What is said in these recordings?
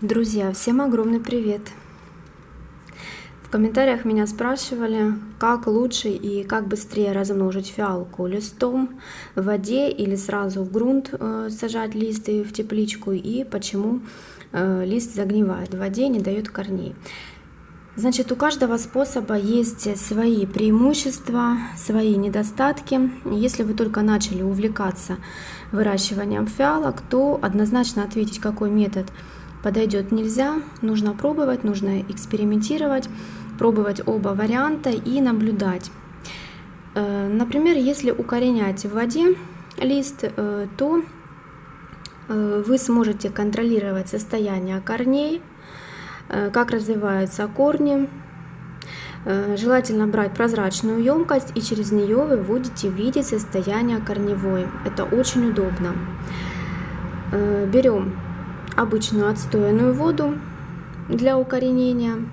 Друзья, всем огромный привет! В комментариях меня спрашивали, как лучше и как быстрее размножить фиалку: листом в воде или сразу в грунт сажать листы в тепличку, и почему лист загнивает в воде, не дает корней. Значит, у каждого способа есть свои преимущества, свои недостатки. Если вы только начали увлекаться выращиванием фиалок, то однозначно ответить, какой метод подойдет, нельзя. Нужно пробовать, нужно экспериментировать, пробовать оба варианта и наблюдать. Например, если укоренять в воде лист, то вы сможете контролировать состояние корней, как развиваются корни. Желательно брать прозрачную емкость, и через нее вы будете видеть состояние корневой. Это очень удобно. Берем обычную отстоянную воду для укоренения.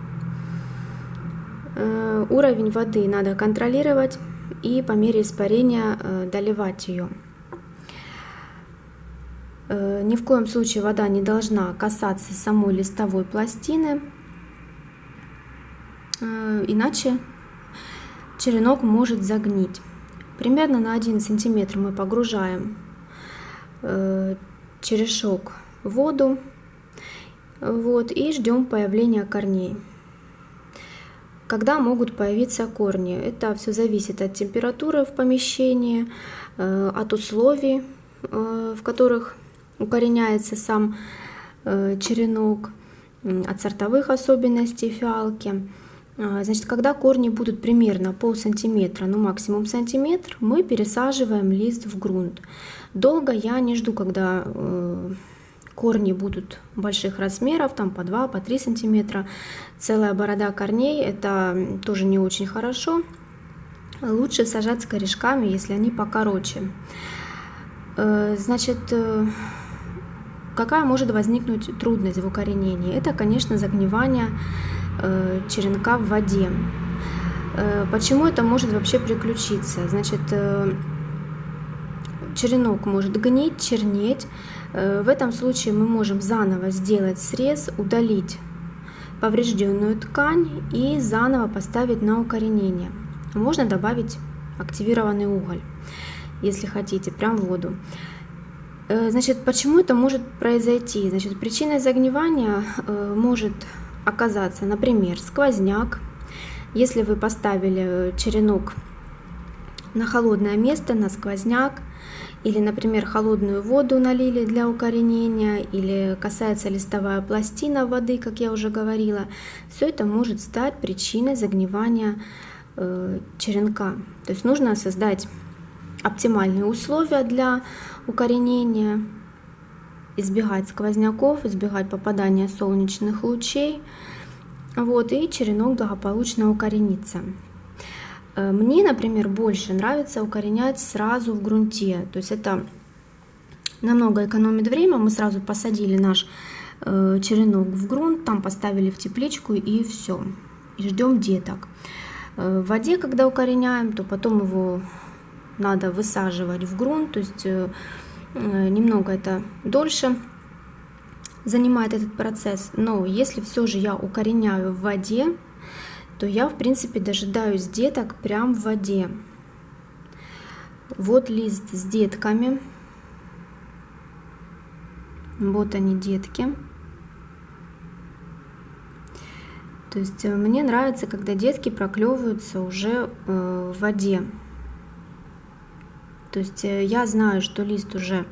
Уровень воды надо контролировать и по мере испарения доливать ее. Ни в коем случае вода не должна касаться самой листовой пластины, иначе черенок может загнить. Примерно на 1 сантиметр мы погружаем черешок в воду, и ждем появления корней. Когда могут появиться корни? Это все зависит от температуры в помещении, от условий, в которых укореняется сам черенок, от сортовых особенностей фиалки. Значит, когда корни будут примерно полсантиметра, максимум сантиметр, мы пересаживаем лист в грунт. Долго я не жду, когда корни будут больших размеров, там по 2, по 3 сантиметра. Целая борода корней — это тоже не очень хорошо. Лучше сажать с корешками, если они покороче. Значит, какая может возникнуть трудность в укоренении? Это, конечно, загнивание черенка в воде. Почему это может вообще приключиться? Значит, черенок может гнить, чернеть. В этом случае мы можем заново сделать срез, удалить поврежденную ткань и заново поставить на укоренение. Можно добавить активированный уголь, если хотите, прям в воду. Значит, почему это может произойти? Значит, причиной загнивания может оказаться, например, сквозняк. Если вы поставили черенок на холодное место, на сквозняк, или, например, холодную воду налили для укоренения, или касается листовая пластина воды, как я уже говорила, все это может стать причиной загнивания черенка. То есть нужно создать оптимальные условия для укоренения, избегать сквозняков, избегать попадания солнечных лучей, и черенок благополучно укоренится. Мне, например, больше нравится укоренять сразу в грунте, то есть это намного экономит время. Мы сразу посадили наш черенок в грунт, там поставили в тепличку, и все, и ждем деток. В воде, когда укореняем, то потом его надо высаживать в грунт, то есть немного это дольше занимает этот процесс. Но если все же я укореняю в воде, то я, в принципе, дожидаюсь деток прям в воде. Вот лист с детками. Вот они, детки. То есть мне нравится, когда детки проклевываются уже в воде. То есть я знаю, что лист уже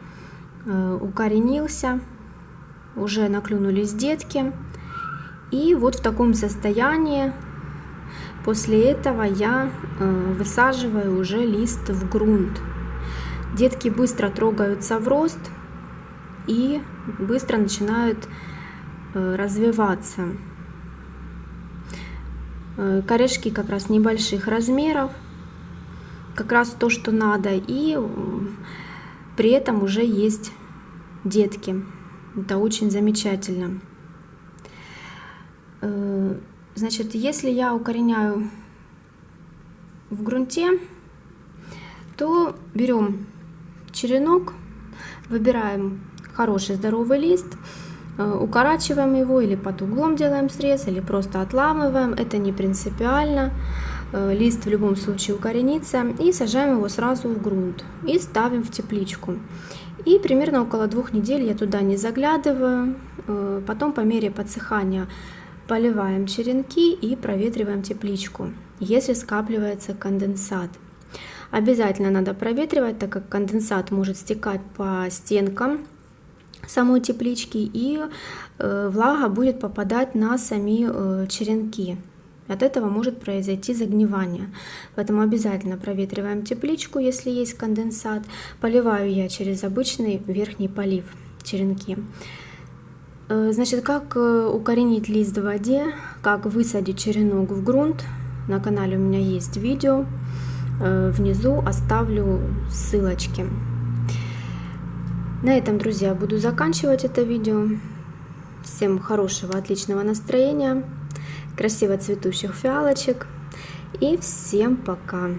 укоренился, уже наклюнулись детки. И вот в таком состоянии после этого я высаживаю уже лист в грунт. Детки быстро трогаются в рост и быстро начинают развиваться. Корешки как раз небольших размеров, как раз то, что надо, и при этом уже есть детки. Это очень замечательно. Значит, если я укореняю в грунте, то берем черенок, выбираем хороший здоровый лист, укорачиваем его или под углом делаем срез, или просто отламываем, это не принципиально. Лист в любом случае укоренится, и сажаем его сразу в грунт и ставим в тепличку. И примерно около 2 недель я туда не заглядываю. Потом по мере подсыхания поливаем черенки и проветриваем тепличку, если скапливается конденсат. Обязательно надо проветривать, так как конденсат может стекать по стенкам самой теплички, и влага будет попадать на сами черенки. От этого может произойти загнивание. Поэтому обязательно проветриваем тепличку, если есть конденсат. Поливаю я через обычный верхний полив черенки. Значит, как укоренить лист в воде, как высадить черенок в грунт. На канале у меня есть видео. Внизу оставлю ссылочки. На этом, друзья, буду заканчивать это видео. Всем хорошего, отличного настроения, красиво цветущих фиалочек и всем пока!